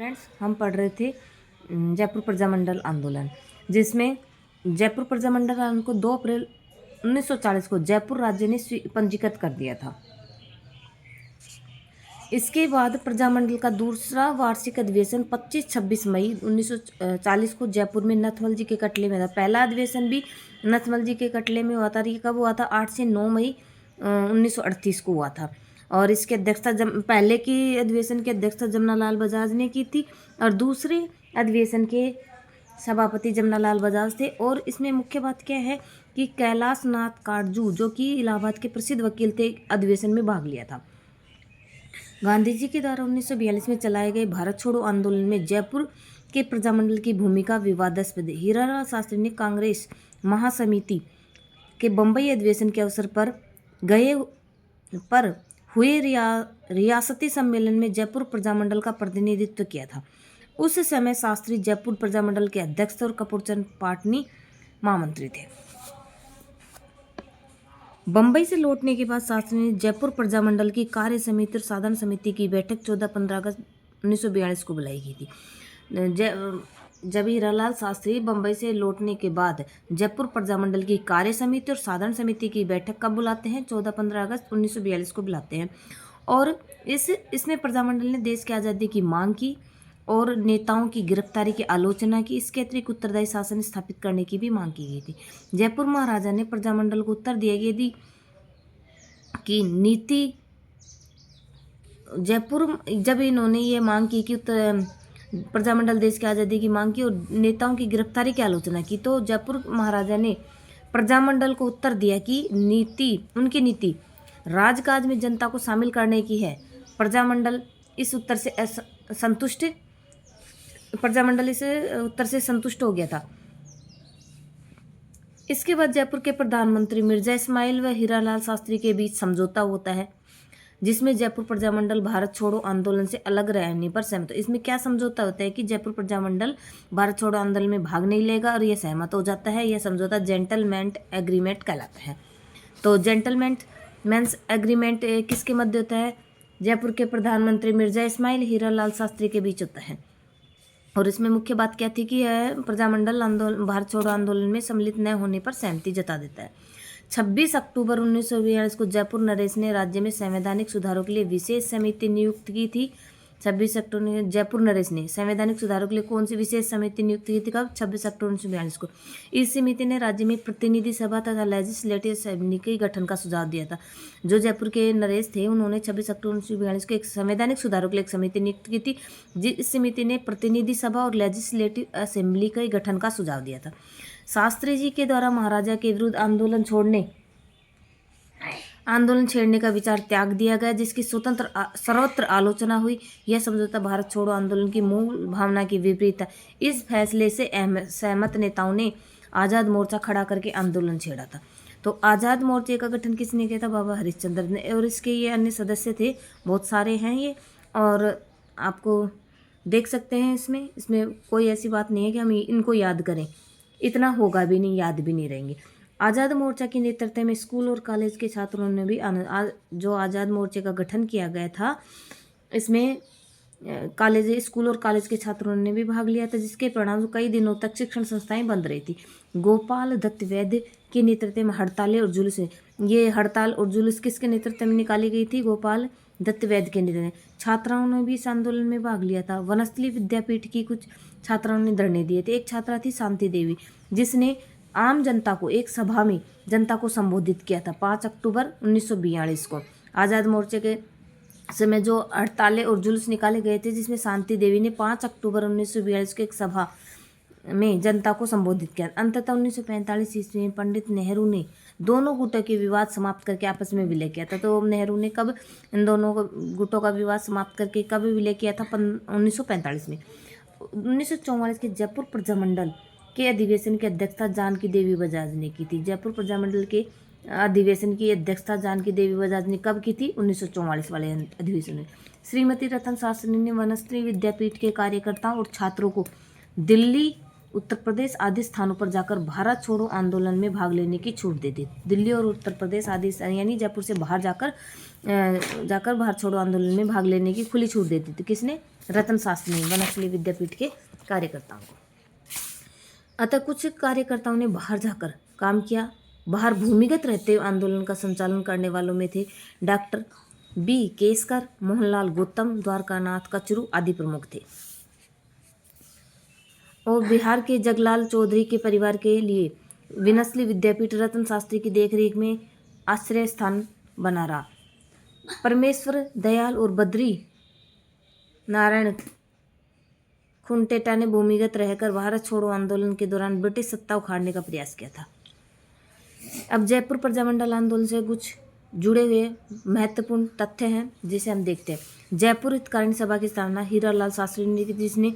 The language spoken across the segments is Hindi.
फ्रेंड्स, हम पढ़ रहे थे जयपुर प्रजामंडल आंदोलन, जिसमें जयपुर प्रजामंडल आंदोलन को 2 अप्रैल 1940 को जयपुर राज्य ने पंजीकृत कर दिया था। इसके बाद प्रजामंडल का दूसरा वार्षिक अधिवेशन 25-26 मई 1940 को जयपुर में नथमल जी के कटले में था। पहला अधिवेशन भी नथमल जी के कटले में हुआ था। ये कब हुआ था? 8 से 9 मई 1938 को हुआ था। और इसकी अध्यक्षता पहले की अधिवेशन की अध्यक्षता जमनालाल बजाज ने की थी और दूसरे अधिवेशन के सभापति जमनालाल बजाज थे। और इसमें मुख्य बात क्या है कि कैलाश नाथ काटजू, जो कि इलाहाबाद के प्रसिद्ध वकील थे, अधिवेशन में भाग लिया था। गांधी जी के द्वारा 1942 में चलाए गए भारत छोड़ो आंदोलन में जयपुर के प्रजामंडल की भूमिका विवादास्पद है। हीरालाल शास्त्री ने कांग्रेस महासमिति के बम्बई अधिवेशन के अवसर पर हुए रियासती सम्मेलन में जयपुर प्रजामंडल का प्रतिनिधित्व किया था। उस समय शास्त्री जयपुर प्रजामंडल के अध्यक्ष और कपूरचंद पाटनी महामंत्री थे। बम्बई से लौटने के बाद शास्त्री ने जयपुर प्रजामंडल की कार्य समिति और साधन समिति की बैठक 14-15 अगस्त 1942 को बुलाई गई थी। जब हीरालाल शास्त्री बम्बई से लौटने के बाद जयपुर प्रजामंडल की कार्य समिति और साधारण समिति की बैठक कब बुलाते हैं? 14-15 अगस्त 1942 को बुलाते हैं। और इसमें प्रजामंडल ने देश की आज़ादी की मांग की और नेताओं की गिरफ्तारी की आलोचना की। इसके अतिरिक्त उत्तरदायी शासन स्थापित करने की भी मांग की गई थी। जयपुर महाराजा ने प्रजामंडल को उत्तर दिया कि यदि की नीति जब इन्होंने ये मांग की कि प्रजामंडल देश की आज़ादी की मांग की और नेताओं की गिरफ्तारी की आलोचना की, तो जयपुर महाराजा ने प्रजामंडल को उत्तर दिया कि उनकी नीति राजकाज में जनता को शामिल करने की है। प्रजामंडल इस उत्तर से संतुष्ट हो गया था। इसके बाद जयपुर के प्रधानमंत्री मिर्जा इस्माइल व हीरालाल शास्त्री के बीच समझौता होता है, जिसमें जयपुर प्रजामंडल भारत छोड़ो आंदोलन से अलग रहने पर सहमत हो। इसमें क्या समझौता होता है कि जयपुर प्रजामंडल भारत छोड़ो आंदोलन में भाग नहीं लेगा और यह सहमत हो जाता है। यह समझौता जेंटलमैन एग्रीमेंट कहलाता है। तो जेंटलमैन एग्रीमेंट किसके मध्य होता है? जयपुर के प्रधानमंत्री मिर्जा इस्माइल हीरालाल शास्त्री के बीच होता है। और इसमें मुख्य बात क्या थी कि यह प्रजामंडल भारत छोड़ो आंदोलन में सम्मिलित न होने पर सहमति जता देता है। 26 अक्टूबर 1942 को जयपुर नरेश ने राज्य में संवैधानिक सुधारों के लिए विशेष समिति नियुक्त की थी। 26 अक्टूबर जयपुर नरेश ने संवैधानिक सुधारों के लिए कौन सी विशेष समिति नियुक्त की थी? कब? 26 अक्टूबर 1942 को। इस समिति ने राज्य में प्रतिनिधि सभा तथा लेजिस्लेटिव असेंबली के गठन का सुझाव दिया था। जो जयपुर के नरेश थे, उन्होंने 26 अक्टूबर 1942 को एक संवैधानिक सुधारों के लिए एक समिति नियुक्त की थी। जिस समिति ने प्रतिनिधि सभा और लेजिस्लेटिव असेंबली के गठन का सुझाव दिया था। शास्त्री जी के द्वारा महाराजा के विरुद्ध आंदोलन छेड़ने का विचार त्याग दिया गया, जिसकी सर्वत्र आलोचना हुई। यह समझौता भारत छोड़ो आंदोलन की मूल भावना के विपरीत था। इस फैसले से सहमत नेताओं ने आज़ाद मोर्चा खड़ा करके आंदोलन छेड़ा था। तो आज़ाद मोर्चे का गठन किसने किया था? बाबा हरिश्चंद्र ने। और इसके ये अन्य सदस्य थे, बहुत सारे हैं ये, और आपको देख सकते हैं। इसमें कोई ऐसी बात नहीं है कि हम इनको याद करें, इतना होगा भी नहीं, याद भी नहीं रहेंगे। आज़ाद मोर्चा के नेतृत्व में स्कूल और कॉलेज के छात्रों ने भी जो आज़ाद मोर्चे का गठन किया गया था, इसमें स्कूल और कॉलेज के छात्रों ने भी भाग लिया था, जिसके परिणाम कई दिनों तक शिक्षण संस्थाएं बंद रही थी। गोपाल दत्त वैद्य के नेतृत्व में हड़तालें और जुलूस, ये हड़ताल और जुलूस किसके नेतृत्व में निकाली गई थी? गोपाल दत्त वैद्य के नेतृत्व में। छात्राओं ने भी इस आंदोलन में भाग लिया था। वनस्थली विद्यापीठ की कुछ छात्राओं ने धरने दिए थे। एक छात्रा थी शांति देवी, जिसने आम जनता को एक सभा में जनता को संबोधित किया था 5 अक्टूबर 1942 को। आज़ाद मोर्चे के समय जो हड़तालें और जुलूस निकाले गए थे, जिसमें शांति देवी ने 5 अक्टूबर 1942 को एक सभा में जनता को संबोधित किया। अंततः 1945 ईस्वी में पंडित नेहरू ने दोनों गुटों के विवाद समाप्त करके आपस में विलय किया था। तो नेहरू ने कब इन दोनों गुटों का विवाद समाप्त करके कब विलय किया था? 1945 में। 1944 के जयपुर प्रजामंडल के अधिवेशन की अध्यक्षता जानकी देवी बजाज ने की थी। जयपुर प्रजामंडल के अधिवेशन की अध्यक्षता जानकी देवी बजाज ने कब की थी? 1944 वाले अधिवेशन में। श्रीमती रतन शास्त्री ने वनस्थली विद्यापीठ के कार्यकर्ताओं और छात्रों को दिल्ली उत्तर प्रदेश आदि स्थानों पर जाकर भारत छोड़ो आंदोलन में भाग लेने की छूट दे दी। दिल्ली और उत्तर प्रदेश आदि यानी जयपुर से बाहर जाकर भारत छोड़ो आंदोलन में भाग लेने की खुली छूट दे दी थी। किसने? रतन शास्त्री ने, वनस्थली विद्यापीठ के कार्यकर्ताओं को। अतः कुछ कार्यकर्ताओं ने बाहर जाकर काम किया। बाहर भूमिगत रहते हुए आंदोलन का संचालन करने वालों में थे डॉक्टर बी केसकर, मोहनलाल गौतम, द्वारकानाथ कचरू आदि प्रमुख थे। और बिहार के जगलाल चौधरी के परिवार के लिए विनसली विद्यापीठ रतन शास्त्री की देखरेख में आश्रय स्थान बना रहा। परमेश्वर दयाल और बद्री नारायण खुंटेटा ने भूमिगत रहकर भारत छोड़ो आंदोलन के दौरान ब्रिटिश सत्ता उखाड़ने का प्रयास किया था। अब जयपुर प्रजामंडल आंदोलन से कुछ जुड़े हुए महत्वपूर्ण तथ्य हैं जिसे हम देखते हैं। जयपुर हितकारिणी सभा की स्थापना हीरालाल शास्त्री ने की, जिसने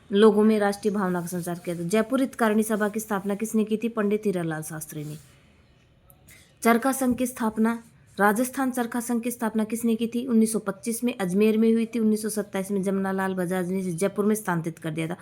लोगों में राष्ट्रीय भावना का संचार किया था। जयपुर हितकारिणी सभा की स्थापना किसने की थी? पंडित हीरालाल शास्त्री ने। चरखा संघ की स्थापना, राजस्थान चरखा संघ की स्थापना किसने की थी? 1925 में अजमेर में हुई थी। 1927 में जमनालाल बजाज ने जयपुर में स्थानांतरित कर दिया था,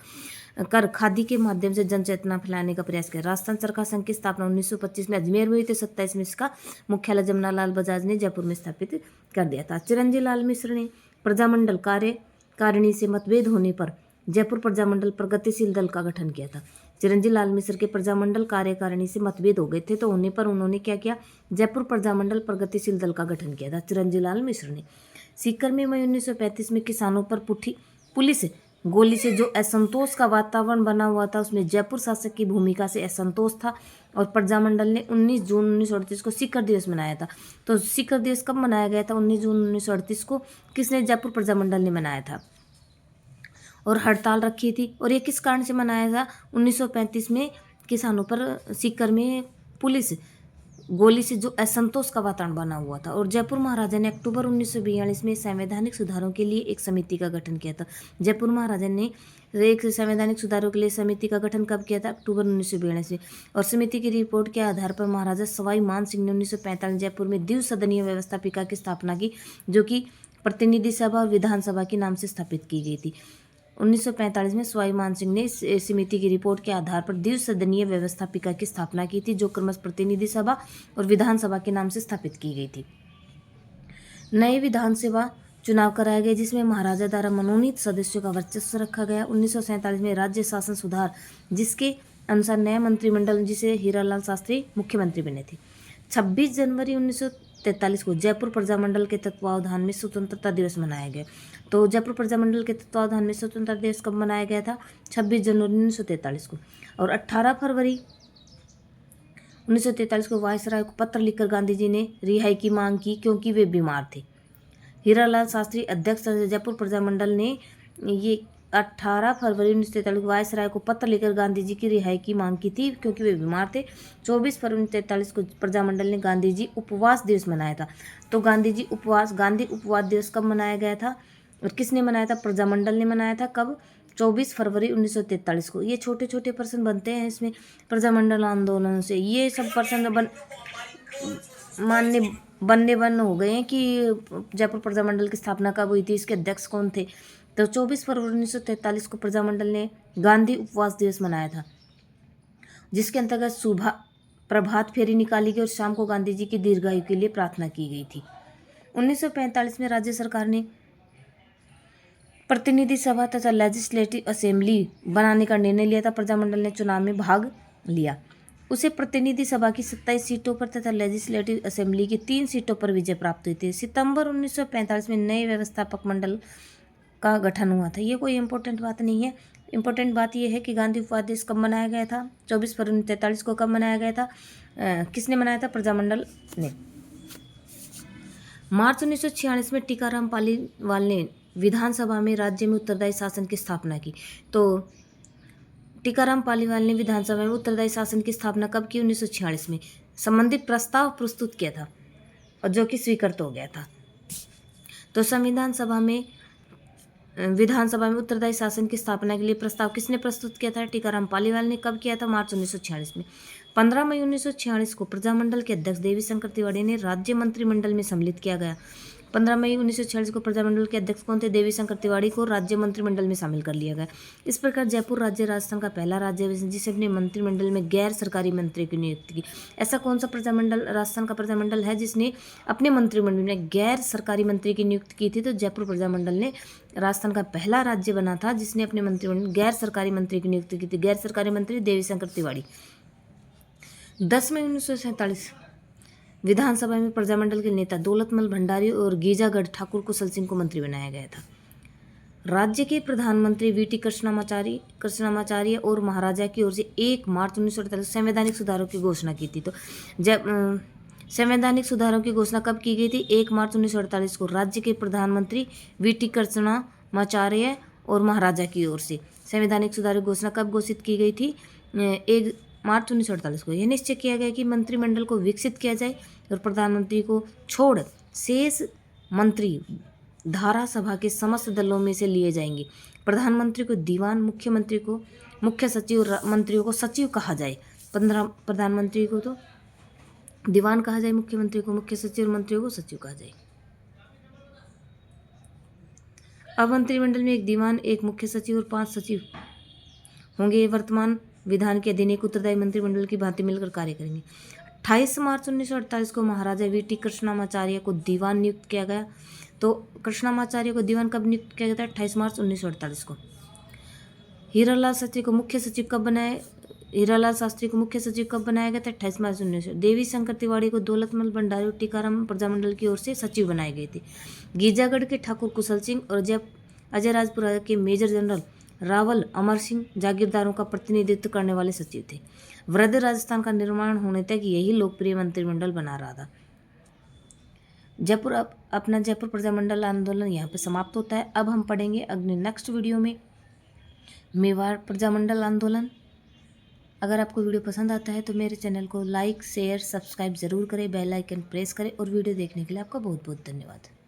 खादी के माध्यम से जन चेतना फैलाने का प्रयास किया। राजस्थान चरखा संघ की स्थापना 1925 में अजमेर में हुई थी। 27 में इसका मुख्यालय जमनालाल बजाज ने जयपुर में स्थापित कर दिया था। चिरंजी लाल मिश्र ने प्रजामंडल कार्यकारिणी से मतभेद होने पर जयपुर प्रजामंडल प्रगतिशील दल का गठन किया था। चिरंजी लाल मिश्र के प्रजामंडल कार्यकारिणी से मतभेद हो गए थे, तो होने पर उन्होंने क्या किया? जयपुर प्रजामंडल प्रगतिशील दल का गठन किया था चिरंजी लाल मिश्र ने। सीकर में मई 1935 में किसानों पर पुलिस गोली से जो असंतोष का वातावरण बना हुआ था, उसमें जयपुर शासक की भूमिका से असंतोष था और प्रजामंडल ने 19 जून 1938 को सीकर दिवस मनाया था। तो सीकर दिवस कब मनाया गया था? 19 जून 1938 को। किसने? जयपुर प्रजामंडल ने मनाया था और हड़ताल रखी थी। और ये किस कारण से मनाया था? 1935 में किसानों पर सीकर में पुलिस गोली से जो असंतोष का वातावरण बना हुआ था। और जयपुर महाराजा ने अक्टूबर 1942 में संवैधानिक सुधारों के लिए एक समिति का गठन किया था। जयपुर महाराजा ने एक संवैधानिक सुधारों के लिए समिति का गठन कब किया था? अक्टूबर 1942 में। और समिति की रिपोर्ट के आधार पर महाराजा सवाई मान सिंह ने 1945 जयपुर में द्विसदनीय व्यवस्थापिका की स्थापना की, जो कि प्रतिनिधि सभा और विधानसभा के नाम से स्थापित की गई थी। 1945 में सवाई मान सिंह ने इस समिति की रिपोर्ट के आधार पर द्विसदनीय व्यवस्थापिका की स्थापना की थी, जो क्रमश प्रतिनिधि सभा और विधानसभा के नाम से स्थापित की गई थी। नए विधानसभा चुनाव कराए गए, जिसमें महाराजा द्वारा मनोनीत सदस्यों का वर्चस्व रखा गया। 1947 में राज्य शासन सुधार, जिसके अनुसार नया मंत्रिमंडल, जिसे हीरालाल शास्त्री मुख्यमंत्री बने थे। 26 जनवरी 1943 को जयपुर प्रजामंडल के तत्वावधान में स्वतंत्रता दिवस मनाया गया। तो जयपुर प्रजामंडल के तत्वावधान में स्वतंत्रता दिवस कब मनाया गया था? 26 जनवरी 1943 को। और 18 फरवरी 1943 को वायसराय को पत्र लिखकर गांधी जी ने रिहाई की मांग की, क्योंकि वे बीमार थे। हीरालाल शास्त्री अध्यक्ष जयपुर प्रजामंडल ने ये 18 फरवरी 1943 को वायसराय को पत्र लिखकर गांधी जी की रिहाई की मांग की थी, क्योंकि वे बीमार थे। 24 फरवरी 1943 को प्रजामंडल ने गांधी जी उपवास दिवस मनाया था। तो गांधी उपवास दिवस कब मनाया गया था और किसने मनाया था? प्रजामंडल ने मनाया था। कब? 24 फरवरी 1943 को। ये छोटे छोटे प्रश्न बनते हैं इसमें प्रजामंडल आंदोलन से। ये सब प्रश्न बनने हो गए हैं कि जयपुर प्रजामंडल की स्थापना कब हुई थी, इसके अध्यक्ष कौन थे। तो 24 फरवरी 1943 को प्रजामंडल ने गांधी उपवास दिवस मनाया था, जिसके अंतर्गत सुबह प्रभात फेरी निकाली गई और शाम को गांधी जी की दीर्घायु के लिए प्रार्थना की गई थी। 1945 में राज्य सरकार ने प्रतिनिधि सभा तथा लेजिस्लेटिव असेंबली बनाने का निर्णय लिया था। प्रजामंडल ने चुनाव में भाग लिया। उसे प्रतिनिधि सभा की 27 सीटों पर तथा लेजिस्लेटिव असेंबली की 3 सीटों पर विजय प्राप्त हुई थी। सितंबर 1945 में नए व्यवस्थापक मंडल का गठन हुआ था। ये कोई इम्पोर्टेंट बात नहीं है। इम्पोर्टेंट बात यह है कि गांधी उपवास दिवस कब मनाया गया था? 24 फरवरी 1943 को। कब मनाया गया था? किसने मनाया था? प्रजामंडल ने। मार्च 1946 में टीकाराम पालीवाल ने विधानसभा में राज्य में उत्तरदायी शासन की स्थापना की। तो टीकाराम पालीवाल ने विधानसभा में उत्तरदायी शासन की स्थापना कब की? 1946 में। संबंधित प्रस्ताव प्रस्तुत किया था और जो कि स्वीकृत हो गया था। तो विधानसभा में उत्तरदायी शासन की स्थापना के लिए प्रस्ताव किसने प्रस्तुत किया था? टीकाराम पालीवाल ने। कब किया था? मार्च 1946 में। 15 मई 1946 को प्रजामंडल के अध्यक्ष देवी शंकर तिवारी ने राज्य मंत्रिमंडल में सम्मिलित किया गया। 15 मई 1946 को प्रजामंडल के अध्यक्ष कौन थे? देवी शंकर तिवारी को राज्य मंत्रिमंडल में शामिल कर लिया गया। इस प्रकार जयपुर राज्य राजस्थान का पहला राज्य है जिसे अपने मंत्रिमंडल में गैर सरकारी मंत्री की नियुक्ति की। ऐसा कौन सा प्रजामंडल राजस्थान का प्रजामंडल है जिसने अपने मंत्रिमंडल में गैर सरकारी मंत्री की नियुक्ति की थी? तो जयपुर प्रजामंडल ने राजस्थान का पहला राज्य बना था जिसने अपने मंत्रिमंडल गैर सरकारी मंत्री की नियुक्ति की थी। गैर सरकारी मंत्री देवी शंकर तिवारी। 10 मई 1947 विधानसभा में प्रजामंडल के नेता दौलतमल भंडारी और गीजागढ़ ठाकुर कुशल सिंह को मंत्री बनाया गया था। राज्य के प्रधानमंत्री वीटी कृष्णमाचार्य और महाराजा की ओर से 1 मार्च 1948 संवैधानिक सुधारों की घोषणा की थी। तो जब संवैधानिक सुधारों की घोषणा कब की गई थी? 1 मार्च 1948 को राज्य के प्रधानमंत्री वीटी कृष्णमाचार्य और महाराजा की ओर से संवैधानिक सुधारों की घोषणा कब घोषित की गई थी? 1 मार्च 1948 को। यह निश्चय किया गया कि मंत्रिमंडल को विकसित किया जाए और प्रधानमंत्री को छोड़ शेष मंत्री धारा सभा के समस्त दलों में से लिए जाएंगे। प्रधानमंत्री को दीवान, मुख्यमंत्री को मुख्य सचिव और मंत्रियों को सचिव कहा जाए। प्रधानमंत्री को तो दीवान कहा जाए, मुख्यमंत्री को मुख्य सचिव और मंत्रियों को सचिव कहा जाए। अब मंत्रिमंडल में 1 दीवान, 1 मुख्य सचिव और 5 सचिव होंगे। वर्तमान विधान के अधीन एक उत्तरदायी मंत्रिमंडल की भांति मिलकर कार्य करेंगे। 28 मार्च 1948 को महाराजा वीटी कृष्णमाचार्य को दीवान नियुक्त किया गया। तो कृष्णमाचार्य को दीवान कब नियुक्त किया गया था? 28 मार्च 1948 को। हीरालाल शास्त्री को मुख्य सचिव कब बनाया गया था? 28 मार्च 1900। देवी शंकर तिवारी को दौलतमल भंडारी और टीकाराम प्रजामंडल की ओर से सचिव बनाए गए थे। गीजागढ़ के ठाकुर कुशल सिंह और अजयराजपुरा के मेजर जनरल रावल अमर सिंह जागीरदारों का प्रतिनिधित्व करने वाले सचिव थे। वृद्ध राजस्थान का निर्माण होने तक यही लोकप्रिय मंत्रिमंडल बना रहा था। अपना जयपुर प्रजामंडल आंदोलन यहाँ पे समाप्त होता है। अब हम पढ़ेंगे अगले नेक्स्ट वीडियो में मेवाड़ प्रजामंडल आंदोलन। अगर आपको वीडियो पसंद आता है तो मेरे चैनल को लाइक, शेयर, सब्सक्राइब जरूर करें, बेल आइकन प्रेस करें और वीडियो देखने के लिए आपका बहुत बहुत धन्यवाद।